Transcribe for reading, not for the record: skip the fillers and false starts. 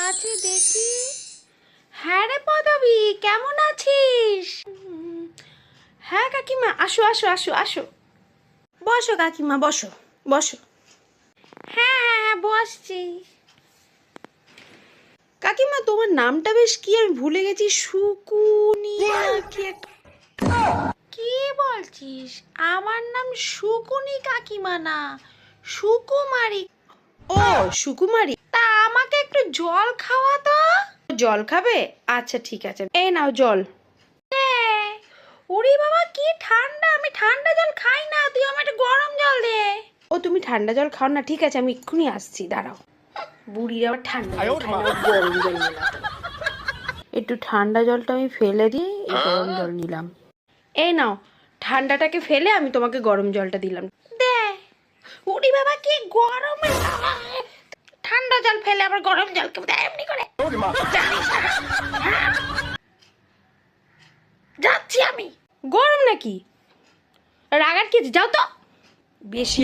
আছে দেখি। হ্যাঁ রে পদবী, কেমন আছিস? হ্যাঁ কাকিমা, আসো আসো আসো আসো, বসো কাকিমা, বসো বসো। হ্যাঁ হ্যাঁ হ্যাঁ, বসছি। কাকিমা তোমার নামটা বেশ কি, আমি ভুলে গেছি, সুকুনি কি একটা। কি বলছিস? আমার নাম সুকুনি কাকিমা না, সুকুমারী। ও সুকুমারী, তা আমাকে একটু জল খাওয়া তো। জল খাবে? আচ্ছা ঠিক আছে, এই নাও জল। ওরে বাবা কি ঠান্ডা, আমি ঠান্ডা জল খাই না, তুই আমার একটু গরম জল দে। ও তুমি ঠান্ডা জল খাও না, ঠিক আছে আমি এক্ষুনি আসছি, দাঁড়াও। বুড়ির আবার ঠান্ডা জল খাই না, গরম জল নিলাম। একটু ঠান্ডা জলটা আমি ফেলে দিয়ে গরম জল নিলাম। এই নাও, ঠান্ডাটাকে ফেলে আমি তোমাকে গরম জলটা দিলাম। দে। ওরে বাবা কি গরম, ঠান্ডা জল ফেলে আবার গরম জল কেউ দেয় এমনি করে? জানিস না? হ্যাঁ? যাচ্ছি আমি। গরম নাকি? রাগার কি, যাও তো। বেশি